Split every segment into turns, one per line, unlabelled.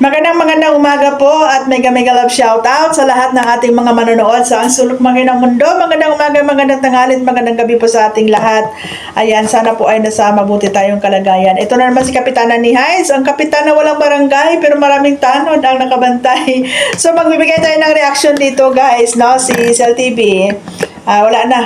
Magandang umaga po at mega love shoutout sa lahat ng ating mga manonood sa ang sulok ng mundo. Magandang umaga, magandang tanghali, magandang gabi po sa ating lahat. Ayan, sana po ay nasa mabuti tayong kalagayan. Ito na naman si Kapitana ni Hides, ang kapitan na walang barangay pero maraming tanod ang nakabantay. So magbibigay tayo ng reaction dito guys, no? Si Cel TV, wala na.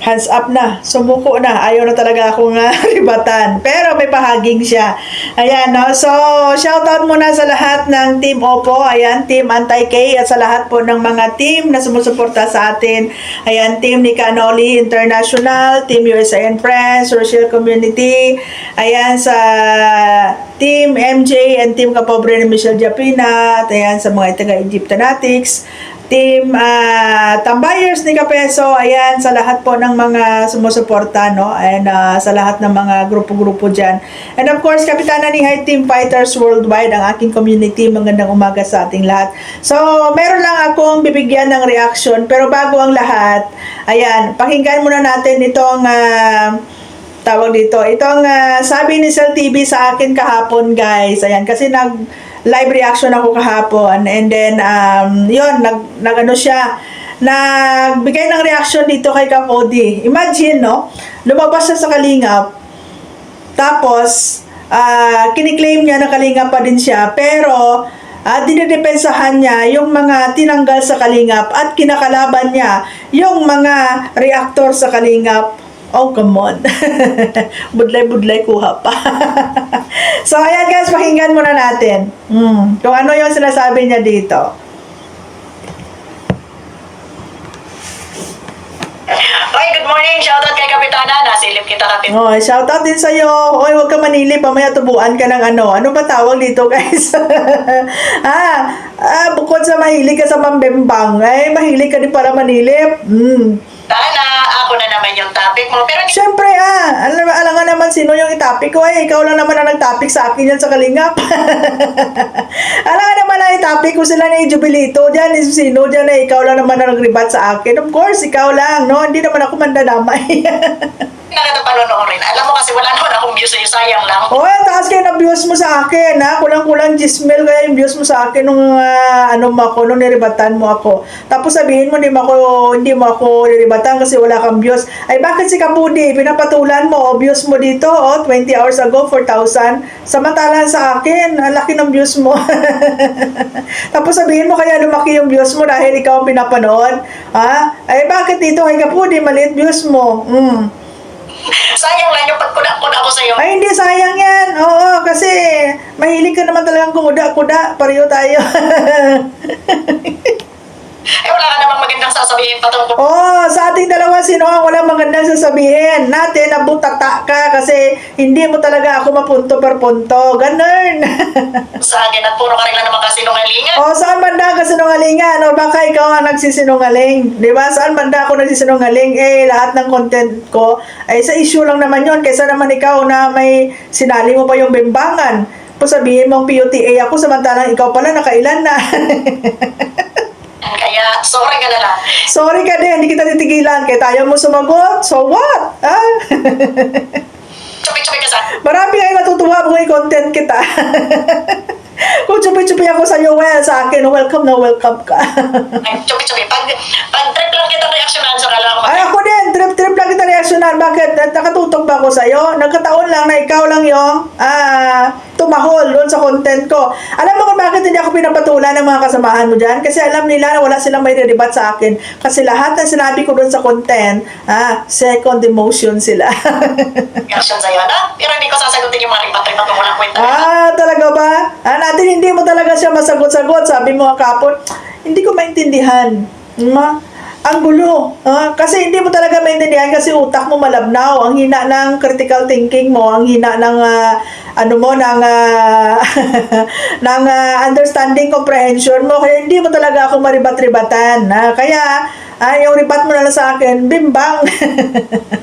Hands up na, sumuko na, ayaw na talaga akong ribatan. Pero may pahaging siya. Ayan, no? So, shoutout muna sa lahat ng Team Oppo, ayan, Team Anti-K, at sa lahat po ng mga team na sumusuporta sa atin. Ayan, Team Nika Noli International, Team USA and Friends, Rochelle Community, ayan, sa Team MJ and Team Kapobre ni Michelle Japina, at ayan, sa mga taga-Egyptanatics, Team Tambayers ni Kapeso, ayan, sa lahat po ng mga sumusuporta, no? And sa lahat ng mga grupo-grupo dyan. And of course, Kapitana ni High Team Fighters Worldwide, ang aking community. Magandang umaga sa ating lahat. So, meron lang akong bibigyan ng reaction, pero bago ang lahat, ayan, pakinggan muna natin itong tawag dito. Itong sabi ni Cel TV sa akin kahapon, guys. Ayan, kasi live reaction ako kahapon, and then yun, nagano siya, nagbigay ng reaction dito kay Kapodi. Imagine, no, lumabas siya sa Kalingap, tapos kiniklaim niya na Kalingap pa din siya, pero dinidepensahan niya yung mga tinanggal sa Kalingap at kinakalaban niya yung mga reactor sa Kalingap. Oh, come on. Budlay-budlay kuha pa. So, ayan guys, pakinggan muna natin. Kung ano yung sinasabi niya dito.
Hi, good morning. Shoutout kay Kapitana. Nasilip kita, Kapitana.
Oh, shoutout din sa'yo. Oy, huwag ka manilip. Mamaya tubuan ka ng ano. Ano ba tawag dito, guys? Bukod sa mahilig ka sa mambembang, mahilig ka din para manilip.
Sana, ako na naman yung topic mo. Pero
Siyempre, alam nga naman sino yung itapik ko. Ikaw lang naman ang nagtapik sa akin yan sa Kalingap. Alam nga naman ang itapik ko sila ni Jubilito. Diyan, sino dyan ikaw lang naman ang nagribat sa akin. Of course, ikaw lang, no? Hindi naman ako mandadamay.
nakita panonoorin. Alam mo kasi wala naman akong views sa'yo. Sayang lang.
Oh, taas kayo na views mo sa akin, ha? Kulang-kulang 10 mil kaya yung views mo sa akin nung nung niribatan mo ako. Tapos sabihin mo, hindi mo ako niribatan kasi wala kang views. Ay, bakit si Kapudi? Pinapatulan mo, views mo dito, 20 hours ago, 4,000. Samantalang sa akin, ang laki ng views mo. Tapos sabihin mo, kaya lumaki yung views mo dahil ikaw ang pinapanood. Ha? Ay, bakit dito kay Kapudi, maliit views mo?
Sayang lang yung pagkuda-kuda ko sa'yo.
Ay, hindi, sayang yan. Oo, kasi mahilig ka naman talagang kuda-kuda. Pareho tayo.
Wala ka namang magandang sasabihin patungkol.
Sa ating dalawa, sino ang walang magandang sasabihin? Natin, nabutata ka kasi hindi mo talaga ako mapunto per punto. Ganun.
Sa akin at puro ka rin lang naman kasinungalingan.
Saan banda ka sinungalingan? O baka ikaw ang nagsisinungaling? Di ba? Saan banda ako nagsisinungaling? Lahat ng content ko ay sa issue lang naman yon. Kaysa naman ikaw na may sinali mo pa yung bimbangan. Sabihin mong PUTA ako, samantalang ikaw pala nakailan na.
Kaya, sorry ka na lang.
Sorry ka din, hindi kita titigilan. Kaya tayo mo sumagot. So what?
Chupi-chupi ka sa...
Marami kayo natutuwa kung i-content kita. Kung chupi-chupi ako sa'yo, sa akin, welcome na welcome ka.
Ay, chupi-chupi. Pag trip lang kita reaksyonan sa kala ko.
Ay, ako din, trip lang kita reaksyonan. Bakit? Nakatutok ba ako sa'yo? Nagkataon lang na ikaw lang yung tumahol doon sa content ko. Alam mo kung bakit hindi ako pinapatulan ng mga kasamahan mo dyan? Kasi alam nila na wala silang may re-rebat sa akin. Kasi lahat ng sinabi ko doon sa content, second emotion sila.
Reaksyon sa'yo, na? Pero hindi ko sasagutin yung mga ribat-ribat mo walang kwenta.
Talaga ba? Natin hindi mo talaga siya masagot-sagot. Sabi mo kapon, hindi ko maintindihan. Ang gulo. Kasi hindi mo talaga maintindihan kasi utak mo malabnaw. Ang hina ng critical thinking mo, ang hina ng ng understanding comprehension mo. Kaya hindi mo talaga ako maribat-ribatan. Kaya yung ribat mo na lang sa akin, bimbang.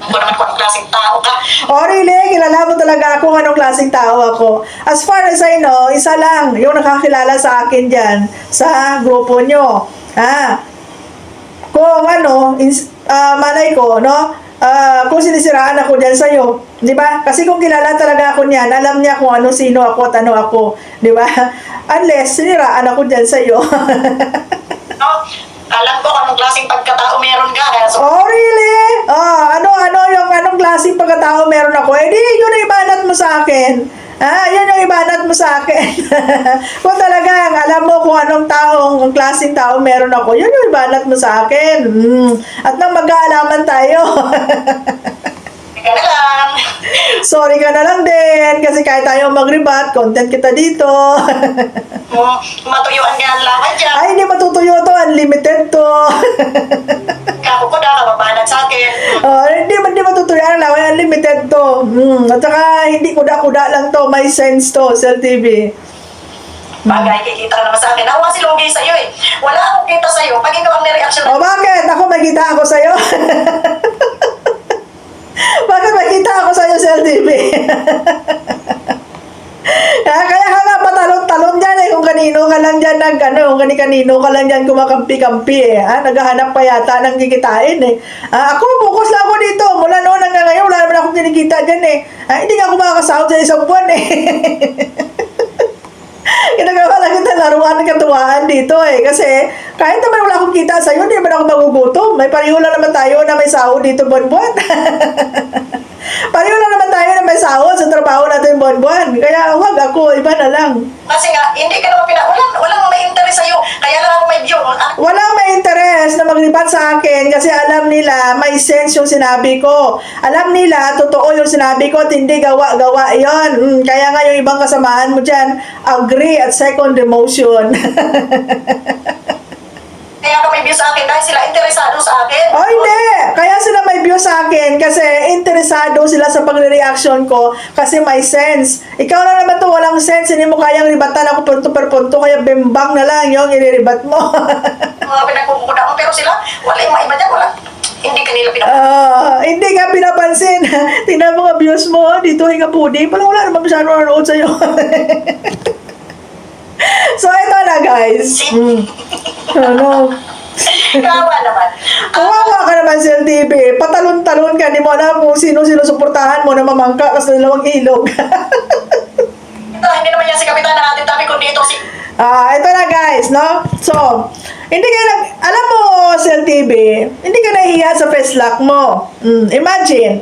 Ako naman kung anong klaseng tao ka.
Really? Kilala mo talaga ako anong klaseng tao ako. As far as I know, isa lang yung nakakilala sa akin dyan sa grupo nyo. Kung malay ko, no? Kung sinisiraan ako dyan sa'yo, di ba? Kasi kung kilala talaga ako niyan, alam niya kung sino ako at ano ako, di ba? Unless, siniraan ako dyan sa'yo.
No? Alam ko kung anong klaseng pagkatao meron ka. Kaya so,
Oh, really? Anong klaseng pagkatao meron ako? Eh, di, yun ang ibanat mo sa akin. Yun yung ibanat mo sa akin. Kung talagang alam mo kung anong ang klaseng tao meron ako, yun yung ibanat mo sa akin. At nang mag-aalaman tayo.
ika na lang.
Sorry ka na lang din, kasi kahit tayo mag-rebat, content kita dito.
Matuyuan ka ang lawan dyan.
Ay, hindi matutuyo to, unlimited to.
Kako ko na, kababanat sa akin.
Hindi matutuyo ang lawan, unlimited to. At saka, hindi kuda-kuda lang to, may sense to, Cell TV.
Bagay, kikita ka naman sa akin. Nakuha si Logi sa'yo eh. Wala akong kita sa'yo. Pag ikaw ang nireaction
O bakit? Ako makita ako sa'yo. Bakit makita ako sa'yo, Cell TV? Kaya ka nga patalon-talon dyan eh. Kung kanino ka lang dyan kung kanino ka lang dyan kumakampi-kampi eh. Naghahanap pa yata ng kikitain eh. Ako, focus lang ako dito. Mula noon hanggang ngayon, wala naman akong kinikita dyan eh. Hindi nga ako makakasahod sa isang buwan eh. Ginagawa lang kita laruan ng katuwaan dito eh. Kasi kahit naman wala akong kita sa'yo, hindi naman ako magugutom. May pareho lang naman tayo na may sahod dito buwan-buwan. Pareho lang naman tayo na may sahod sa trabaho natin buwan-buwan. Kaya wag ako, iba na lang.
Kasi nga, hindi ka naman walang may interest sa'yo. Kaya lang ako may view.
Walang may interest na maglipat sa akin kasi alam nila may sense yung sinabi ko. Alam nila, totoo yung sinabi ko at hindi gawa-gawa yon. Kaya nga yung ibang kasamahan mo dyan, agree at second demotion.
Kaya ka may view sa akin dahil sila interesado sa akin.
Oh, hindi! Kaya sila may view sa akin kasi interesado sila sa pagre-reaction ko kasi may sense. Ikaw lang naman to walang sense. Hindi mo kayang ribatan ako punto per punto kaya bimbang na lang yung iriribat mo.
Mga pinagpupukuda ko pero sila, wala yung maiba dyan. Wala. Hindi kanila
Hindi ka pinapansin. Tingnan mo nga views mo. Dito ay kapudi. Parang wala naman masyado nanonood sa'yo. So, ito na guys. Ano?
Kawa naman.
Kawawa ka naman sa TV. Patalon-talon ka. Di mo alam kung sino-sino suportahan mo na mamangka kasi dalawang ilog.
Hindi naman yan si kapitan ng ating tabi kundi ito si...
Ito na guys, no? So, hindi ka alam mo, Cell TV, hindi ka nahihiya sa face lock mo. Imagine,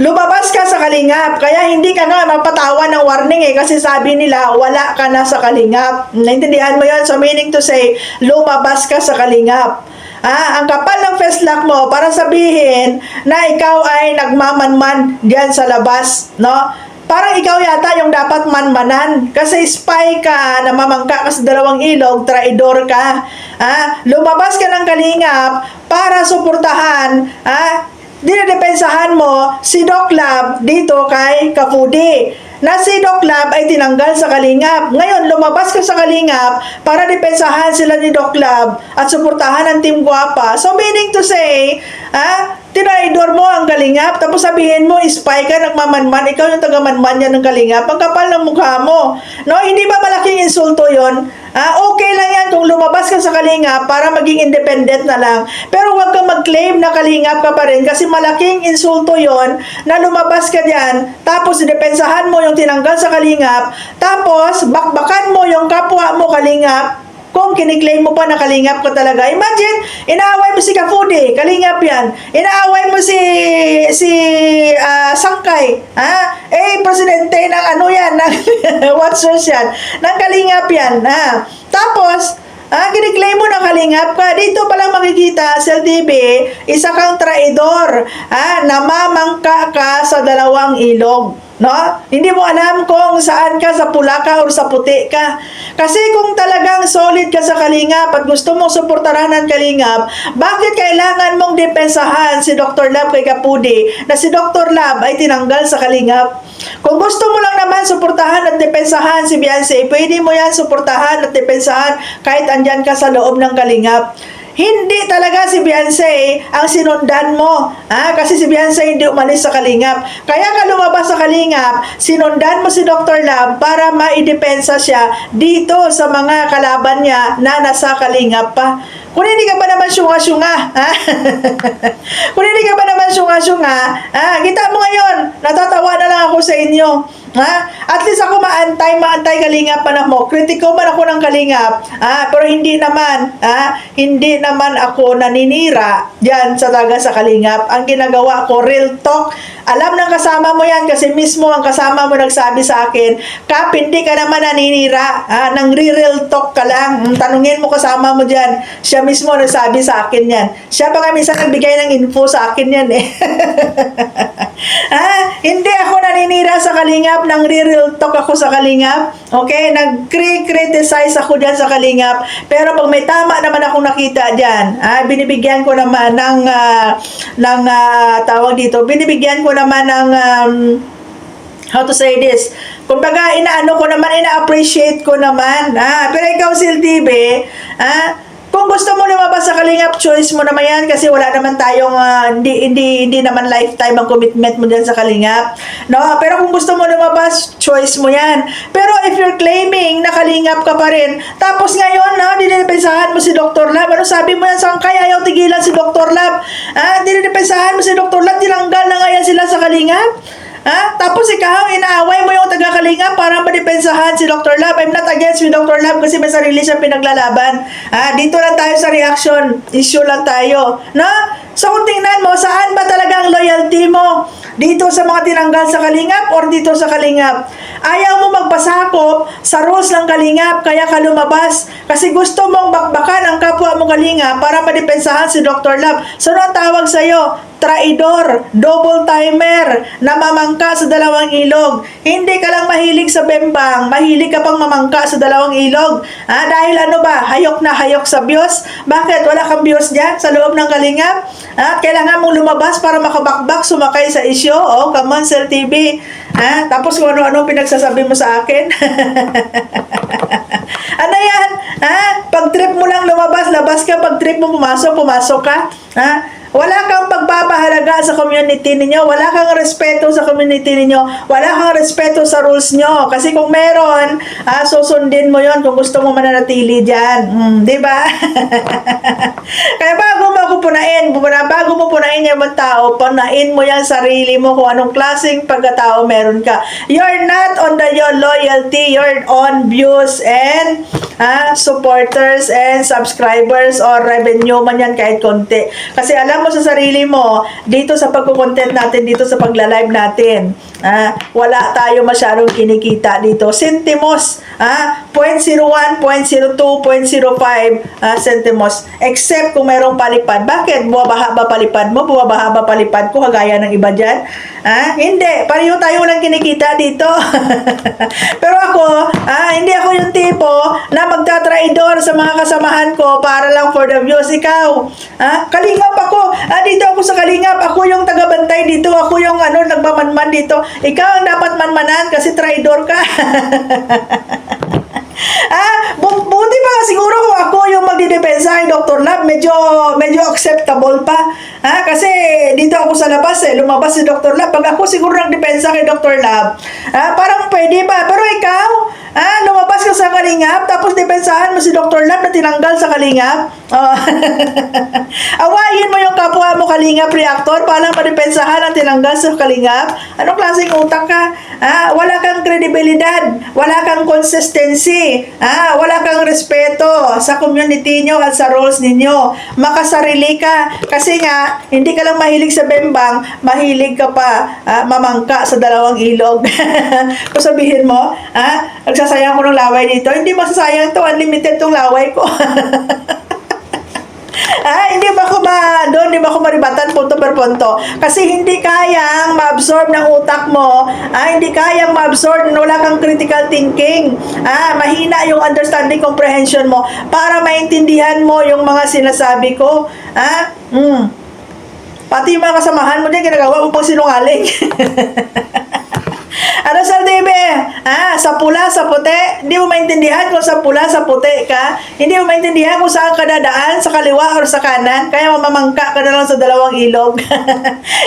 lumabas ka sa Kalingap, kaya hindi ka nga mapatawan ng warning eh, kasi sabi nila, wala ka na sa Kalingap. Naintindihan mo yun? So, meaning to say, lumabas ka sa Kalingap. Ang kapal ng face lock mo para sabihin na ikaw ay nagmamanman diyan sa labas, no? Parang ikaw yata yung dapat manmanan kasi spy ka, namamangka ka sa dalawang ilog, traidor ka. Lumabas ka ng Kalingap para suportahan, dinidepensahan mo si Doc Lab dito kay Kapudi. Na si Doc Lab ay tinanggal sa Kalingap. Ngayon, lumabas ka sa Kalingap para depensahan sila ni Doc Lab at suportahan ng Team Guapa. So, meaning to say, tinaidor mo ang Kalingap, tapos sabihin mo, spy ka, nagmamanman, ikaw yung taga-manman yan ng Kalingap, ang kapal ng mukha mo. No, hindi ba malaking insulto yon? Okay lang yan kung lumabas ka sa Kalingap para maging independent na lang. Pero huwag kang mag-claim na Kalingap ka pa rin kasi malaking insulto yon na lumabas ka dyan, tapos depensahan mo yung tinanggal sa Kalingap, tapos bakbakan mo yung kapwa mo Kalingap, kung kiniklaim mo pa na Kalingap ka talaga. Imagine, inaaway mo si Kapudi, Kalingap yan. Inaaway mo si Sangkay, presidente ng ano yan, ng Watchers yan, ng Kalingap yan, Tapos, kiniklaim mo na Kalingap ka, dito palang makikita, Cell TV, isa kang traidor, namamangka ka sa dalawang ilog. No? Hindi mo alam kung saan ka, sa pula ka o sa puti ka. Kasi kung talagang solid ka sa Kalingap at gusto mong suportahan ng Kalingap, bakit kailangan mong depensahan si Dr. Lab kay Kapudi na si Dr. Lab ay tinanggal sa Kalingap? Kung gusto mo lang naman suportahan at depensahan si Beyonce, pwede mo yan suportahan at depensahan kahit andyan ka sa loob ng Kalingap. Hindi talaga si Beyonce ang sinundan mo. Kasi si Beyonce hindi umalis sa Kalingap. Kaya ka lumabas sa Kalingap, sinundan mo si Dr. Lab para maidepensa siya dito sa mga kalaban niya na nasa Kalingap pa. Kung hindi ka ba naman syunga-syunga, ha? Kung hindi ka ba naman syunga-syunga, kita mo ngayon, natatawa na lang ako sa inyo. Ha? At least ako maantay kalingap man mo. Kritiko man ako ng kalingap, pero hindi naman ako naninira diyan sa taga sa kalingap. Ang ginagawa ko, real talk. Alam ng kasama mo yan kasi mismo ang kasama mo nagsabi sa akin, Kap, hindi ka naman naninira, nang real talk ka lang. Tanungin mo kasama mo diyan. Siya mismo nagsabi sa akin yan. Siya pa nga minsan nagbigay ng info sa akin yan eh. Hindi ako naninira sa kalingap, nang real talk ako sa kalingap. Okay? Nag-criticize ako dyan sa kalingap. Pero pag may tama naman akong nakita dyan, binibigyan ko naman ng tawag dito, binibigyan ko naman ng how to say this, kumbaga ina-appreciate ko naman. Pero ikaw, Sil TV, kung gusto mo lumabas sa kalingap, choice mo naman yan kasi wala naman tayong hindi naman lifetime ang commitment mo dyan sa kalingap, no? Pero kung gusto mo lumabas, choice mo yan. Pero if you're claiming na kalingap ka pa rin, tapos ngayon dinidepensahan mo si Dr. Lab, ano sabi mo yan, saan kaya ayaw tigilan si Dr. Lab? Dinidepensahan mo si Dr. Lab, tinanggal na nga yan sila sa kalingap. Tapos ikaw, inaaway mo yung taga-kalingap para madepensahan si Dr. Lab. I'm not against with Dr. Lab kasi may sarili siyang pinaglalaban. Dito lang tayo sa reaction. Issue lang tayo. No? So kung tingnan mo, saan ba talaga ang loyalty mo? Dito sa mga tinanggal sa kalingap or dito sa kalingap? Ayaw mo magpasakop sa rules ng kalingap, kaya ka lumabas. Kasi gusto mong bakbakan ang kapwa mong kalingap para madepensahan si Dr. Lab. So ano ang tawag sa'yo? Traidor, double timer, namamangka sa dalawang ilog. Hindi ka lang mahilig sa bembang, mahilig ka pang mamangka sa dalawang ilog. Dahil ano ba, hayok na hayok sa Diyos? Bakit? Wala kang Diyos dyan sa loob ng kalingap? Kailangan mong lumabas para makabakbak, sumakay sa isyo? Oh, come on, Sir TV. Tapos kung ano-ano pinagsasabi mo sa akin? Ano yan? Pag trip mo lang lumabas, labas ka. Pag trip mo pumasok ka. Wala kang pagbabahalaga sa community ninyo. Wala kang respeto sa community ninyo. Wala kang respeto sa rules nyo. Kasi kung meron, susundin mo yon kung gusto mo mananatili dyan. Di ba? Kaya bago mo punain yung mga tao, punain mo yung sarili mo kung anong klaseng pagkatao meron ka. You're not on your loyalty. You're on views and supporters and subscribers or revenue man yan kahit konti. Kasi alam mo sa sarili mo, dito sa pagkukontent natin, dito sa pagla-live natin, wala tayo masyadong kinikita dito. Sentimos, 0.01, 0.02, 0.05 sentimos. Except kung mayroong palipad. Bakit? Buwabaha ba palipad mo? Buwabaha ba palipad ko? Kagaya ng iba dyan? Hindi. Pareho tayo lang kinikita dito. Pero ako, hindi ako yung tipo na magtatraidor sa mga kasamahan ko para lang for the views. Ikaw, kalingap ako. Dito ako sa kalingap. Ako yung tagabantay dito. Ako yung nagmamanman dito. Ikaw ang dapat manmanan kasi traidor ka. Buti pa siguro kung ako yung magdidepensa kay Dr. Lab, medyo acceptable pa. Kasi dito ako sa labas lumabas si Dr. Lab. Pag ako siguro nagdepensa kay Dr. Lab, parang pwede ba? Pero ikaw, lumabas ka sa kalingap, tapos depensahan mo si Dr. Lab na tinanggal sa kalingap. Awayin mo yung kapwa mo kalingap reactor para madepensahan ang tinanggal sa kalingap. Anong klaseng utak ka? Wala kang kredibilidad, wala kang consistency, wala kang respeto sa community nyo at sa roles ninyo. Makasarili ka. Kasi nga, hindi ka lang mahilig sa bembang, mahilig ka pa mamangka sa dalawang ilog. Kung sabihin mo, nagsasayang ko ng laway dito, hindi masasayang to, unlimited tong laway ko. Hindi ba ako maribatan punto per punto? Kasi hindi kayang ma-absorb ng utak mo, hindi kayang ma-absorb, wala kang critical thinking, mahina yung understanding comprehension mo para maintindihan mo yung mga sinasabi ko. Pati yung mga kasamahan mo dyan, ginagawa mo pang sinungaling. Ano sa TV? Sa pula, sa puti? Hindi mo maintindihan kung sa pula, sa puti ka? Hindi mo maintindihan kung saan ka dadaan, sa kaliwa or sa kanan? Kaya mamamangka ka na lang sa dalawang ilog.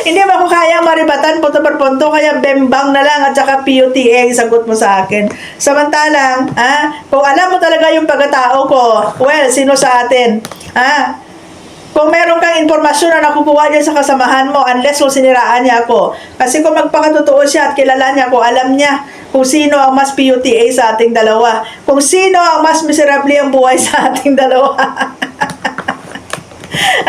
Hindi mo ako kayang maribatan punto per punto, kaya bembang na lang at saka PUTA sagot mo sa akin. Samantalang, kung alam mo talaga talaga yung pagkatao ko. Well, sino sa atin? Kung meron kang impormasyon na nakukuha niya sa kasamahan mo, unless kung siniraan niya ako. Kasi kung magpakatotoo siya at kilala niya ako, alam niya kung sino ang mas PUTA sa ating dalawa. Kung sino ang mas miserable ang buhay sa ating dalawa.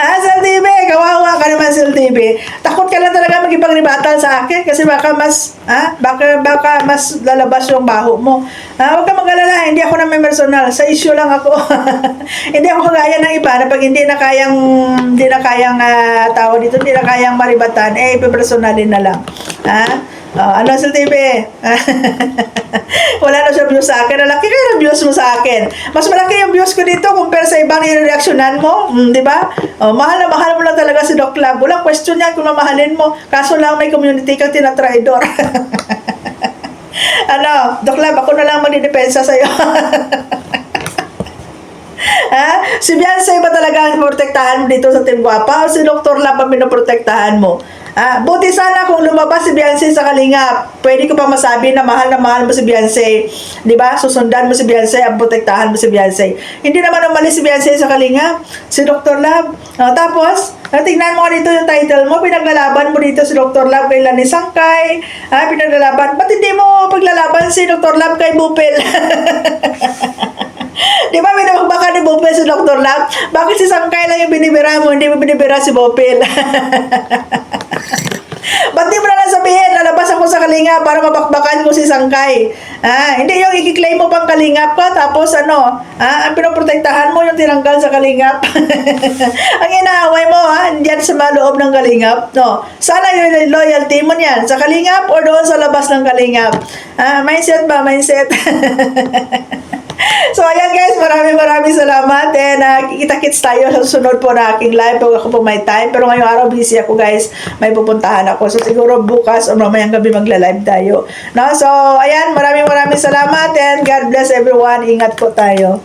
Sel TV, kawawa ka naman, Sel TV. Takot ka lang talaga magipagribatal sa akin kasi baka mas lalabas yung baho mo. Huwag ka mag-alala, hindi ako naman personal. Sa issue lang ako. Hindi ako kagaya ng iba na pag hindi na kayang tawag dito, hindi na kayang maribatan, ipipersonalin na lang. Ano, Sel TV? Wala na siya views sa akin. Malaki kayo ng views mo sa akin. Mas malaki yung views ko dito compare sa ibang i-reactionan mo. Di ba? Mahal na mahal mo lang talaga si Doc Lab. Walang question yan kung mamahalin mo. Kaso lang may community kang tinatraidor. Ano, Doc Lab, ako na lang magdidepensa sa'yo. Si Beyonce ba talaga ang protektahan mo dito sa Team Guapa o si Dr. Lab ang pinoprotektahan mo? Buti sana kung lumabas si Beyonce sa Kalingap, pwede ko pa masabi na mahal mo si Beyonce. Di ba? Susundan mo si Beyonce, ang protektahan mo si Beyonce. Hindi naman umalis si Beyonce sa Kalingap, si Dr. Lab. Tapos, tingnan mo dito yung title mo, pinaglalaban mo dito si Dr. Lab kay Lani Sangkay. Pinaglalaban. Ba't hindi mo paglalaban si Dr. Lab kay Bupil? Di ba baka ni Bopel si Dr. Lab? Bakit si Sangkay lang yung binibira mo, hindi mo binibira si Bopel? Ba't di mo na lang sabihin, lalabas ako sa Kalingap para mabakbakan ko si Sangkay? Hindi yung ikiklaim mo pang Kalingap ka, tapos ang pinoprotektahan mo yung tinanggal sa Kalingap. Ang inaaway mo, diyan sa maloob ng Kalingap. No. Sana yung loyalty mo niyan, sa Kalingap o doon sa labas ng Kalingap. Mindset ba? Mindset. So, ayan guys, maraming salamat and kikita-kits tayo sa susunod po na aking live pag ako po may time. Pero ngayong araw busy ako guys, may pupuntahan ako. So, siguro bukas o mamayang gabi magla-live tayo. No? So, ayan, maraming salamat and God bless everyone. Ingat po tayo.